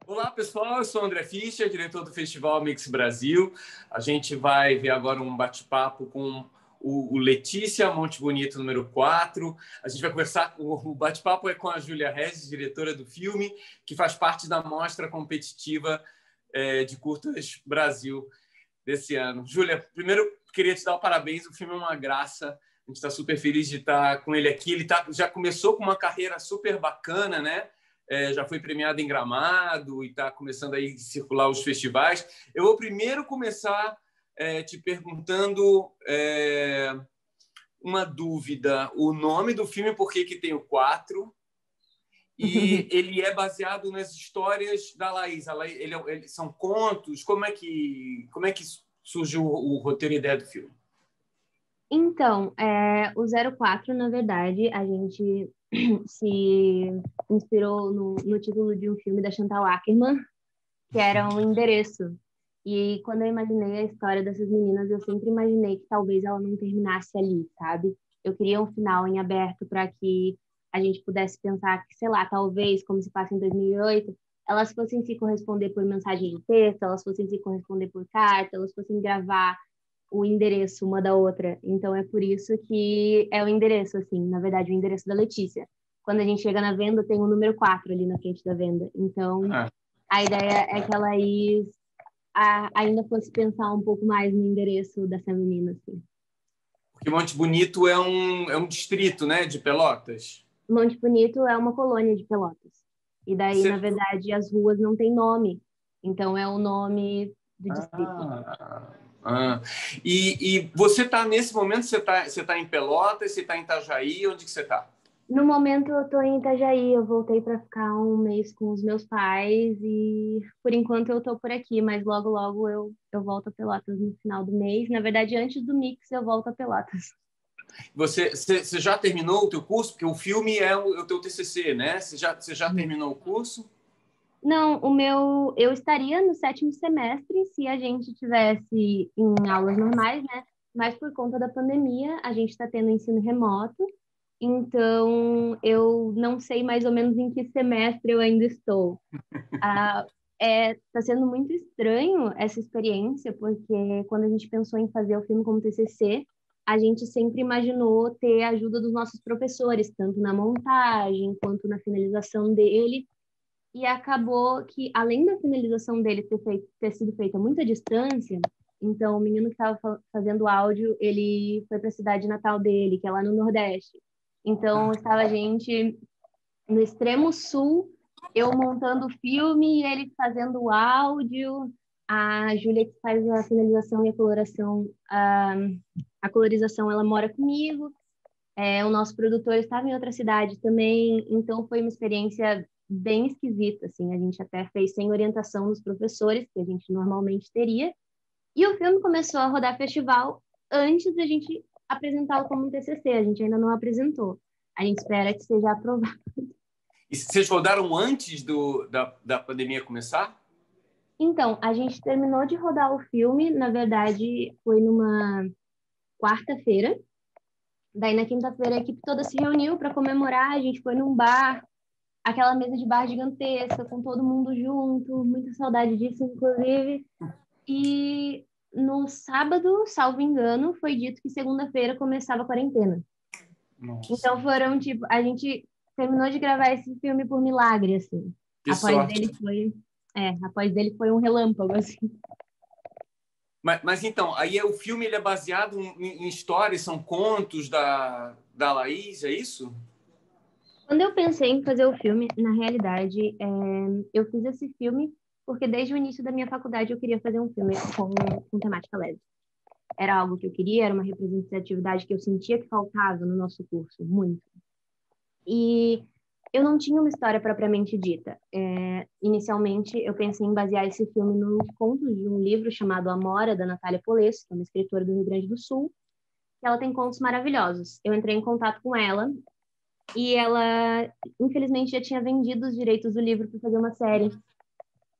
Olá, pessoal. Eu sou o André Fischer, diretor do Festival Mix Brasil. A gente vai ver agora um bate-papo com o Letícia Monte Bonito, número 4. A gente vai conversar, o bate-papo é com a Júlia Regis, diretora do filme, que faz parte da mostra competitiva de curtas Brasil desse ano. Júlia, primeiro queria te dar o parabéns, o filme é uma graça. A gente está super feliz de estar com ele aqui. Ele já começou com uma carreira super bacana, né? Já foi premiado em Gramado e está começando aí a circular os festivais. Eu vou primeiro começar te perguntando uma dúvida. O nome do filme, por que tem o 4? E ele é baseado nas histórias da Laís. São contos? Como é que surgiu o roteiro e a ideia do filme? Então, o 04, na verdade, a gente se inspirou no título de um filme da Chantal Akerman, que era um endereço. E quando eu imaginei a história dessas meninas, eu sempre imaginei que talvez ela não terminasse ali, sabe? Eu queria um final em aberto para que a gente pudesse pensar que, sei lá, talvez, como se passa em 2008, elas fossem se corresponder por mensagem de texto, elas fossem se corresponder por carta, elas fossem gravar o endereço uma da outra. Então é por isso que é o endereço, assim, na verdade, o endereço da Letícia. Quando a gente chega na venda, tem o número 4 ali na frente da venda. Então, a ideia é que ela ainda fosse pensar um pouco mais no endereço dessa menina, assim. Porque Monte Bonito é um distrito, né, de Pelotas? Monte Bonito é uma colônia de Pelotas. E daí, na verdade, as ruas não têm nome. Então, é o nome do distrito. E você está, nesse momento, você tá em Pelotas, você está em Itajaí, onde que você está? No momento, eu estou em Itajaí. Eu voltei para ficar um mês com os meus pais e, por enquanto, eu estou por aqui. Mas logo, logo, eu volto a Pelotas no final do mês. Na verdade, antes do Mix, eu volto a Pelotas. Você já terminou o teu curso? Porque o filme é o teu TCC, né? Você já terminou o curso? Não, eu estaria no 7º semestre se a gente tivesse em aulas normais, né? Mas por conta da pandemia, a gente está tendo ensino remoto. Então, eu não sei mais ou menos em que semestre eu ainda estou. Tá sendo muito estranho essa experiência, porque quando a gente pensou em fazer o filme como TCC, a gente sempre imaginou ter a ajuda dos nossos professores, tanto na montagem quanto na finalização dele. E acabou que, além da finalização dele ter sido feita a muita distância, então o menino que estava fazendo áudio, ele foi para a cidade natal dele, que é lá no Nordeste. Então, estava a gente no extremo sul, eu montando o filme e ele fazendo o áudio, a Júlia que faz a finalização e a coloração, a colorização, ela mora comigo. O nosso produtor estava em outra cidade também, então foi uma experiência bem esquisita, assim, a gente até fez sem orientação dos professores, que a gente normalmente teria, e o filme começou a rodar festival antes da gente apresentá-lo como um TCC, a gente ainda não apresentou, a gente espera que seja aprovado. E vocês rodaram antes da pandemia começar? Então, a gente terminou de rodar o filme, na verdade, foi numa quarta-feira, daí na quinta-feira a equipe toda se reuniu para comemorar, a gente foi num bar, aquela mesa de bar gigantesca, com todo mundo junto, muita saudade disso, inclusive. E no sábado, salvo engano, foi dito que segunda-feira começava a quarentena. Nossa. Então foram, tipo, a gente terminou de gravar esse filme por milagre, assim. Que sorte. Após dele foi um relâmpago, assim. Mas então, aí o filme ele é baseado em histórias, são contos da Laís, é isso? Quando eu pensei em fazer o filme, na realidade, eu fiz esse filme porque desde o início da minha faculdade eu queria fazer um filme com temática lésbica. Era algo que eu queria, era uma representatividade que eu sentia que faltava no nosso curso, muito. E eu não tinha uma história propriamente dita. Inicialmente, eu pensei em basear esse filme nos contos de um livro chamado Amora, da Natália Polesso, que é uma escritora do Rio Grande do Sul, que ela tem contos maravilhosos. Eu entrei em contato com ela e ela, infelizmente, já tinha vendido os direitos do livro para fazer uma série.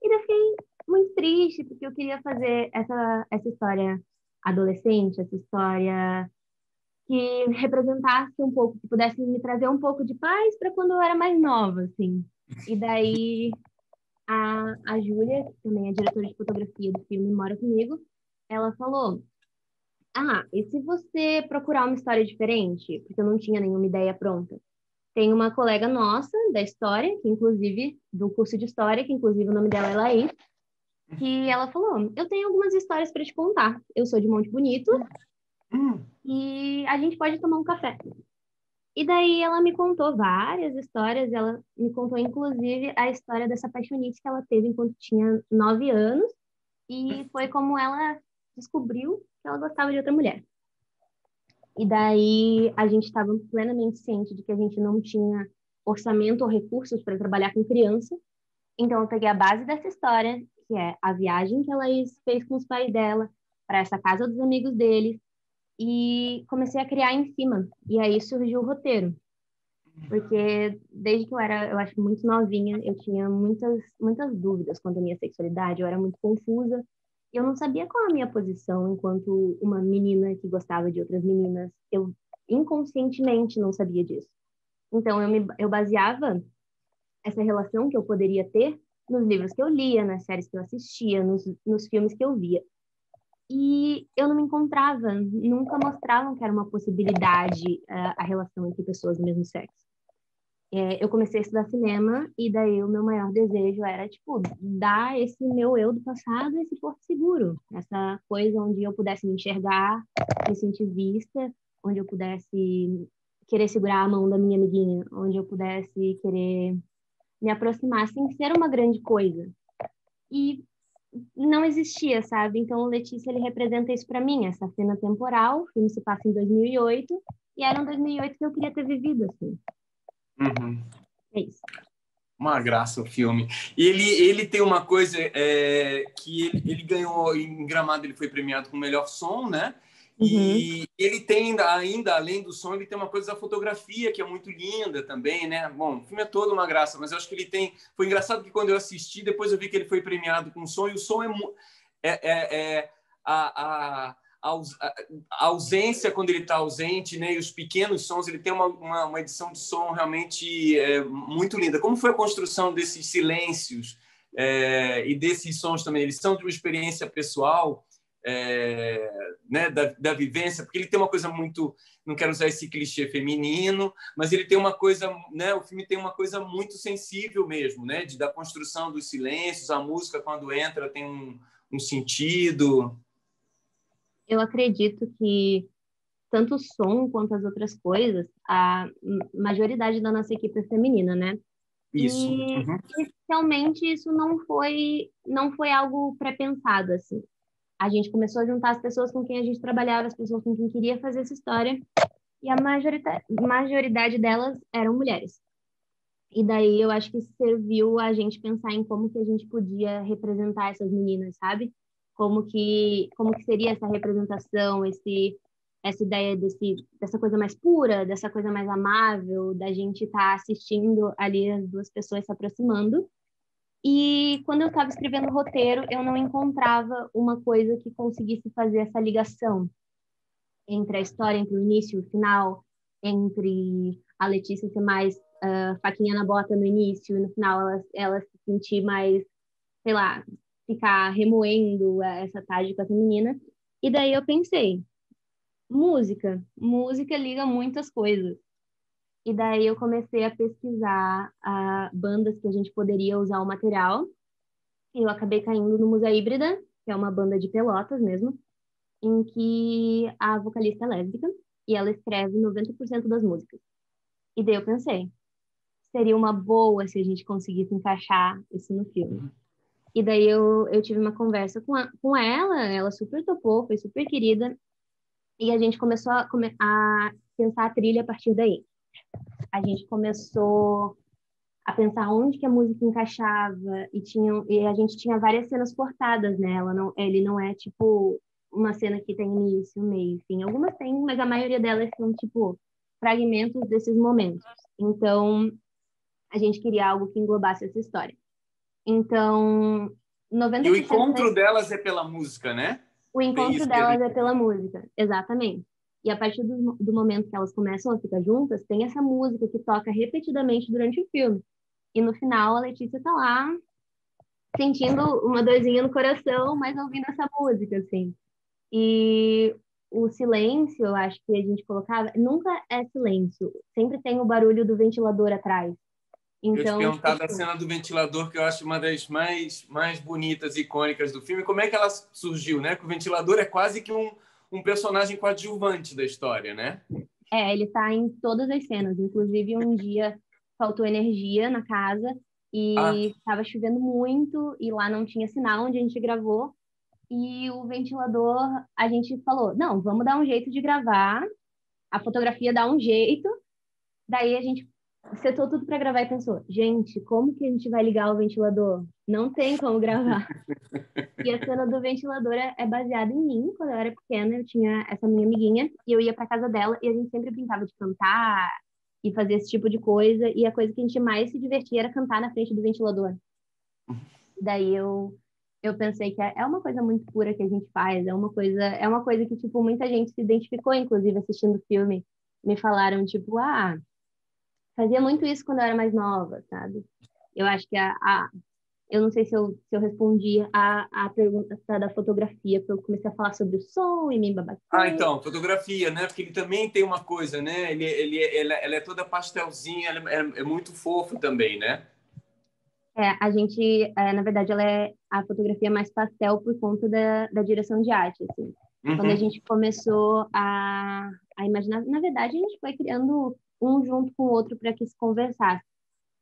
E eu fiquei muito triste, porque eu queria fazer essa história adolescente, essa história que representasse um pouco, que pudesse me trazer um pouco de paz para quando eu era mais nova, assim. E daí a Júlia, que também é diretora de fotografia do filme, mora comigo, ela falou, e se você procurar uma história diferente? Porque eu não tinha nenhuma ideia pronta. Tem uma colega nossa da história, que inclusive, do curso de história, que inclusive o nome dela é Laís, que ela falou, eu tenho algumas histórias para te contar. Eu sou de Monte Bonito e a gente pode tomar um café. E daí ela me contou várias histórias, ela me contou inclusive a história dessa paixonite que ela teve enquanto tinha 9 anos, e foi como ela descobriu que ela gostava de outra mulher. E daí a gente estava plenamente ciente de que a gente não tinha orçamento ou recursos para trabalhar com criança. Então eu peguei a base dessa história, que é a viagem que ela fez com os pais dela para essa casa dos amigos deles, e comecei a criar em cima. E aí surgiu o roteiro. Porque desde que eu acho, muito novinha, eu tinha muitas dúvidas quanto à minha sexualidade, eu era muito confusa. E eu não sabia qual a minha posição enquanto uma menina que gostava de outras meninas. Eu inconscientemente não sabia disso. Então eu baseava essa relação que eu poderia ter nos livros que eu lia, nas séries que eu assistia, nos filmes que eu via. E eu não me encontrava, nunca mostravam que era uma possibilidade a relação entre pessoas do mesmo sexo. Eu comecei a estudar cinema e daí o meu maior desejo era, tipo, dar esse meu eu do passado esse porto seguro, essa coisa onde eu pudesse me enxergar, me sentir vista, onde eu pudesse querer segurar a mão da minha amiguinha, onde eu pudesse querer me aproximar sem ser uma grande coisa. E não existia, sabe? Então, o Letícia, ele representa isso para mim, essa cena temporal. O filme se passa em 2008 e era em 2008 que eu queria ter vivido, assim. Uhum. É isso. Uma graça o filme. E ele tem uma coisa que ele ganhou em Gramado, ele foi premiado com o melhor som, né? E ele tem ainda, além do som, ele tem uma coisa da fotografia que é muito linda também, né? Bom, o filme é todo uma graça, mas eu acho que ele tem... Foi engraçado que quando eu assisti, depois eu vi que ele foi premiado com som, e o som a ausência quando ele está ausente, né? E os pequenos sons, ele tem uma edição de som realmente muito linda. Como foi a construção desses silêncios e desses sons também? Eles são de uma experiência pessoal, né? Da vivência, porque ele tem uma coisa muito, não quero usar esse clichê feminino, mas ele tem uma coisa, né? O filme tem uma coisa muito sensível mesmo, né? Da construção dos silêncios, a música quando entra tem um sentido. Eu acredito que tanto o som quanto as outras coisas, a majoridade da nossa equipe é feminina, né? Isso. E realmente isso não foi algo pré-pensado, assim. A gente começou a juntar as pessoas com quem a gente trabalhava, as pessoas com quem queria fazer essa história, e a majoridade delas eram mulheres. E daí eu acho que serviu a gente pensar em como que a gente podia representar essas meninas, sabe? Como que seria essa representação, essa ideia dessa coisa mais pura, dessa coisa mais amável, da gente estar assistindo ali as duas pessoas se aproximando. E quando eu estava escrevendo o roteiro, eu não encontrava uma coisa que conseguisse fazer essa ligação entre a história, entre o início e o final, entre a Letícia ser mais faquinha na bota no início e no final ela se sentir mais, sei lá, ficar remoendo essa tarde com essa menina. E daí eu pensei, música liga muitas coisas. E daí eu comecei a pesquisar bandas que a gente poderia usar o material. E eu acabei caindo no Musa Híbrida, que é uma banda de Pelotas mesmo, em que a vocalista é lésbica e ela escreve 90% das músicas. E daí eu pensei, seria uma boa se a gente conseguisse encaixar isso no filme. E daí eu tive uma conversa com ela super topou, foi super querida, e a gente começou a pensar a trilha a partir daí. A gente começou a pensar onde que a música encaixava e a gente tinha várias cenas cortadas, né? Ele não é tipo uma cena que tem início, meio, fim. Algumas tem, mas a maioria delas são tipo fragmentos desses momentos. Então, a gente queria algo que englobasse essa história. Então, 90% E o encontro delas é pela música, né? O encontro delas é pela música, exatamente. E a partir do momento que elas começam a ficar juntas, tem essa música que toca repetidamente durante o filme. E no final, a Letícia tá lá sentindo uma dorzinha no coração, mas ouvindo essa música, assim. E o silêncio, eu acho que a gente colocava, nunca é silêncio, sempre tem o barulho do ventilador atrás. Eu ia te Então, perguntar da tipo, cena do ventilador, que eu acho uma das mais bonitas e icônicas do filme. Como é que ela surgiu, né? Porque o ventilador é quase que um personagem coadjuvante da história, né? ele tá em todas as cenas. Inclusive, um dia faltou energia na casa Ah, e estava chovendo muito e lá não tinha sinal onde a gente gravou. E o ventilador, a gente falou, não, vamos dar um jeito de gravar, a fotografia dá um jeito. Daí a gente setou tudo para gravar e pensou, gente, como que a gente vai ligar o ventilador? Não tem como gravar. E a cena do ventilador é baseada em mim. Quando eu era pequena, eu tinha essa minha amiguinha e eu ia para casa dela e a gente sempre brincava de cantar e fazer esse tipo de coisa. E a coisa que a gente mais se divertia era cantar na frente do ventilador. Daí eu pensei que é uma coisa muito pura que a gente faz, é uma coisa que tipo muita gente se identificou, inclusive assistindo o filme, me falaram tipo, fazia muito isso quando eu era mais nova, sabe? Eu acho que eu não sei se eu respondi a pergunta da fotografia, porque eu comecei a falar sobre o som e me babaquei. então, fotografia, né? Porque ele também tem uma coisa, né? Ela é toda pastelzinha, ela é muito fofo também, né? A gente, na verdade, ela é a fotografia mais pastel por conta da direção de arte, assim. Quando a Uhum. gente começou a imaginar, na verdade, a gente foi criando um junto com o outro para que se conversasse.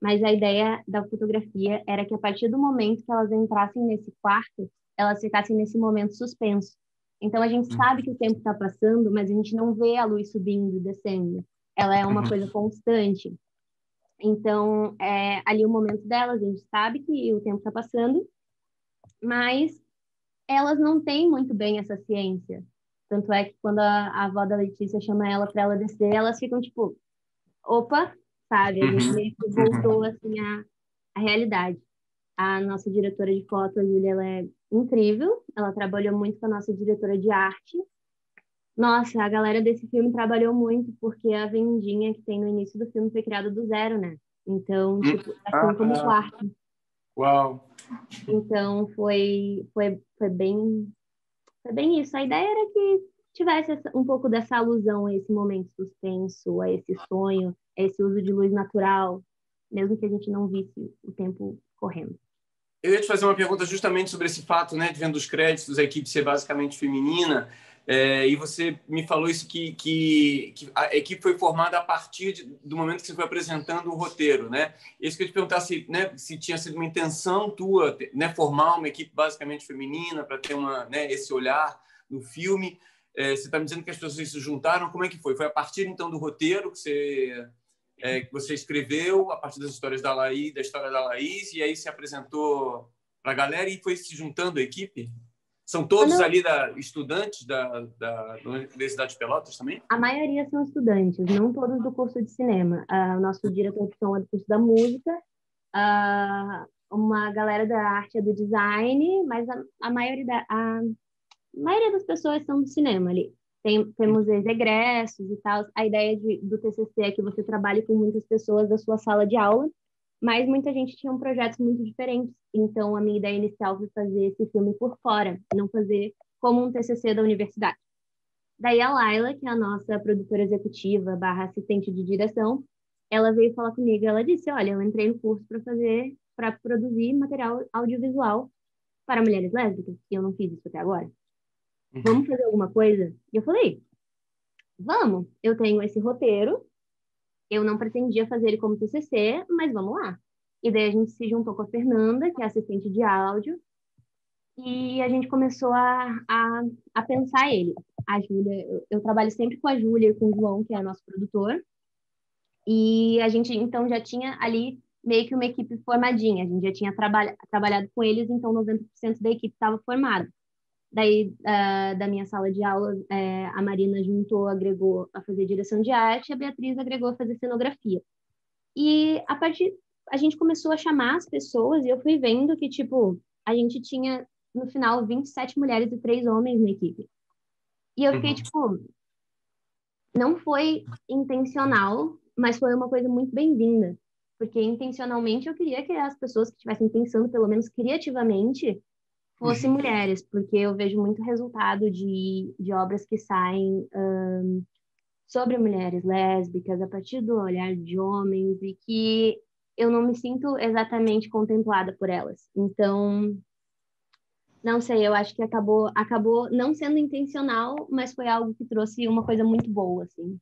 Mas a ideia da fotografia era que a partir do momento que elas entrassem nesse quarto, elas ficassem nesse momento suspenso. Então a gente sabe que o tempo está passando, mas a gente não vê a luz subindo e descendo. Ela é uma Uhum. coisa constante. Então, ali o momento delas, a gente sabe que o tempo está passando, mas elas não têm muito bem essa ciência. Tanto é que quando a avó da Letícia chama ela para ela descer, elas ficam tipo, opa, sabe? A gente Uhum. meio que voltou Uhum. assim à realidade. A nossa diretora de foto, a Júlia, ela é incrível. Ela trabalhou muito com a nossa diretora de arte. Nossa, a galera desse filme trabalhou muito porque a vendinha que tem no início do filme foi criada do zero, né? Então, tipo, assim como o Ah, quarto. uau. Então, foi bem isso. A ideia era que tivesse um pouco dessa alusão a esse momento suspenso, a esse sonho, a esse uso de luz natural, mesmo que a gente não visse o tempo correndo. Eu ia te fazer uma pergunta justamente sobre esse fato, né, de vendo os créditos, a equipe ser basicamente feminina, e você me falou isso que a equipe foi formada a partir do momento que você foi apresentando o roteiro, né? Isso que eu ia te perguntar se, né, se tinha sido uma intenção tua, né, formar uma equipe basicamente feminina para ter né, esse olhar no filme. Você está me dizendo que as pessoas se juntaram, como é que foi? Foi a partir então do roteiro que você escreveu a partir das histórias da história da Laís, e aí se apresentou para a galera e foi se juntando a equipe? São todos Quando ali estudantes da Universidade de Pelotas também? A maioria são estudantes, não todos do curso de cinema. O nosso diretor de som é do curso da música, uma galera da arte é do design, mas a maioria das pessoas são do cinema ali. Temos os egressos e tal. A ideia do TCC é que você trabalhe com muitas pessoas da sua sala de aula, mas muita gente tinha projetos muito diferentes. Então, a minha ideia inicial foi fazer esse filme por fora, não fazer como um TCC da universidade. Daí a Laila, que é a nossa produtora executiva barra assistente de direção, ela veio falar comigo. Ela disse, olha, eu entrei no curso para produzir material audiovisual para mulheres lésbicas, e eu não fiz isso até agora. Vamos fazer alguma coisa? E eu falei, vamos. Eu tenho esse roteiro, eu não pretendia fazer ele como TCC, mas vamos lá. E daí a gente se juntou com a Fernanda, que é assistente de áudio, e a gente começou a pensar ele. A Júlia, eu trabalho sempre com a Júlia e com o João, que é nosso produtor, e a gente então já tinha ali meio que uma equipe formadinha, a gente já tinha trabalhado com eles, então 90% da equipe estava formada. Daí, da minha sala de aula, a Marina juntou, agregou a fazer direção de arte, e a Beatriz agregou a fazer cenografia. E a gente começou a chamar as pessoas e eu fui vendo que, tipo, a gente tinha, no final, 27 mulheres e 3 homens na equipe. E eu fiquei, Uhum. tipo, não foi intencional, mas foi uma coisa muito bem-vinda. porque intencionalmente eu queria que as pessoas que estivessem pensando, pelo menos criativamente, fossem mulheres, porque eu vejo muito resultado de obras que saem sobre mulheres lésbicas a partir do olhar de homens e que eu não me sinto exatamente contemplada por elas. Então, não sei, eu acho que acabou não sendo intencional, mas foi algo que trouxe uma coisa muito boa, assim.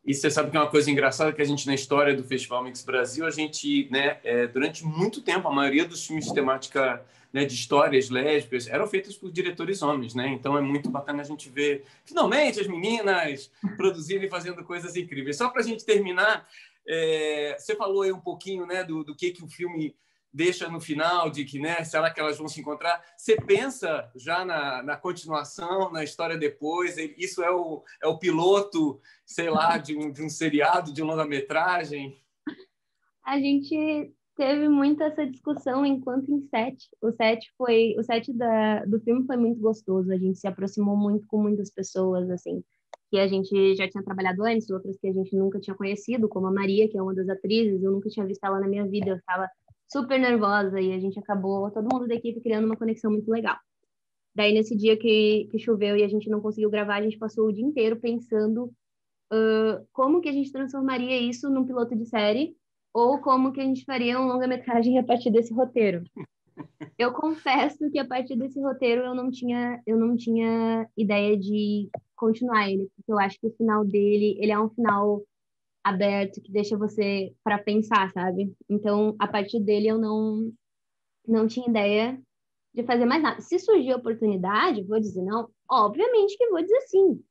E você sabe que é uma coisa engraçada que a gente, na história do Festival Mix Brasil, a gente, né, durante muito tempo, a maioria dos filmes de temática, né, de histórias lésbicas eram feitos por diretores homens, né? Então é muito bacana a gente ver, finalmente, as meninas produzindo e fazendo coisas incríveis. Só para a gente terminar, você falou aí um pouquinho, né, do que o filme deixa no final, de que, né, será que elas vão se encontrar? Você pensa já na continuação, na história depois? Isso é o piloto, sei lá, de um seriado, de um longa-metragem? A gente teve muito essa discussão enquanto em set. O set do filme foi muito gostoso. A gente se aproximou muito com muitas pessoas, assim, que a gente já tinha trabalhado antes, outras que a gente nunca tinha conhecido, como a Maria, que é uma das atrizes. Eu nunca tinha visto ela na minha vida. Eu estava super nervosa e a gente acabou, todo mundo da equipe, criando uma conexão muito legal. Daí, nesse dia que choveu e a gente não conseguiu gravar, a gente passou o dia inteiro pensando como que a gente transformaria isso num piloto de série ou como que a gente faria um longa-metragem a partir desse roteiro. Eu confesso que a partir desse roteiro eu não tinha ideia de continuar ele, porque eu acho que o final dele, ele é um final aberto que deixa você para pensar, sabe? Então, a partir dele eu não tinha ideia de fazer mais nada. Se surgir a oportunidade, vou dizer não, obviamente que vou dizer sim,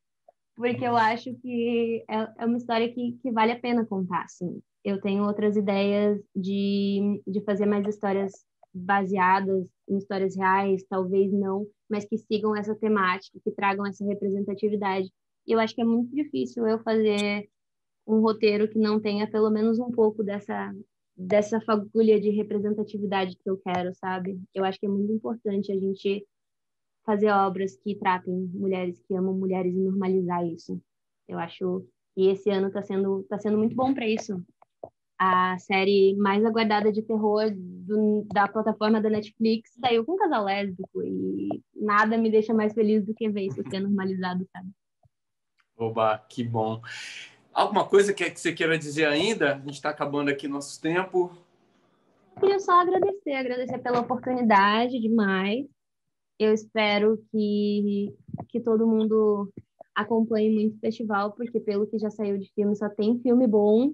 porque eu acho que é uma história que vale a pena contar, assim. Eu tenho outras ideias de fazer mais histórias baseadas em histórias reais, talvez não, mas que sigam essa temática, que tragam essa representatividade. E eu acho que é muito difícil eu fazer um roteiro que não tenha pelo menos um pouco dessa fagulha de representatividade que eu quero, sabe? Eu acho que é muito importante a gente fazer obras que tratem mulheres que amam mulheres e normalizar isso. Eu acho que esse ano tá sendo muito bom para isso. A série mais aguardada de terror da plataforma da Netflix saiu com um casal lésbico e nada me deixa mais feliz do que ver isso ser normalizado, sabe? Oba, que bom. Alguma coisa que você queira dizer ainda? A gente está acabando aqui nosso tempo. Queria só agradecer pela oportunidade demais. Eu espero que todo mundo acompanhe muito o festival, porque pelo que já saiu de filme, só tem filme bom.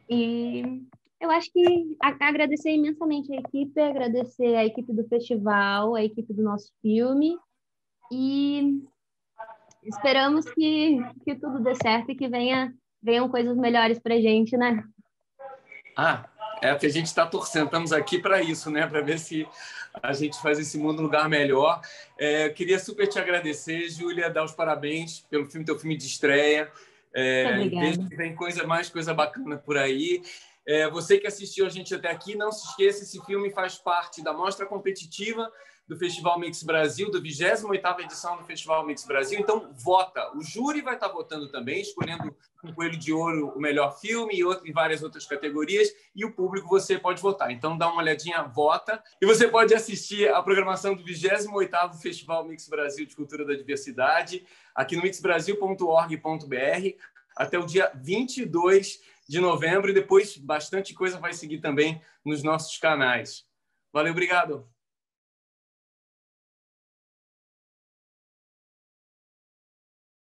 E eu acho que agradecer imensamente a equipe, agradecer a equipe do festival, a equipe do nosso filme. E esperamos que tudo dê certo e que venham coisas melhores pra gente, né? É o que a gente está torcendo. Estamos aqui para isso, né? Para ver se a gente faz esse mundo um lugar melhor. Eu queria super te agradecer, Júlia, dar os parabéns pelo teu filme de estreia. E vejo que vem mais coisa bacana por aí. Você que assistiu a gente até aqui, não se esqueça, esse filme faz parte da mostra competitiva do Festival Mix Brasil, do 28ª edição do Festival Mix Brasil. Então, vota. O júri vai estar votando também, escolhendo com Coelho de Ouro o melhor filme e várias outras categorias. E o público, você pode votar. Então, dá uma olhadinha, vota. E você pode assistir a programação do 28º Festival Mix Brasil de Cultura da Diversidade aqui no mixbrasil.org.br até o dia 22 de novembro. E depois, bastante coisa vai seguir também nos nossos canais. Valeu, obrigado.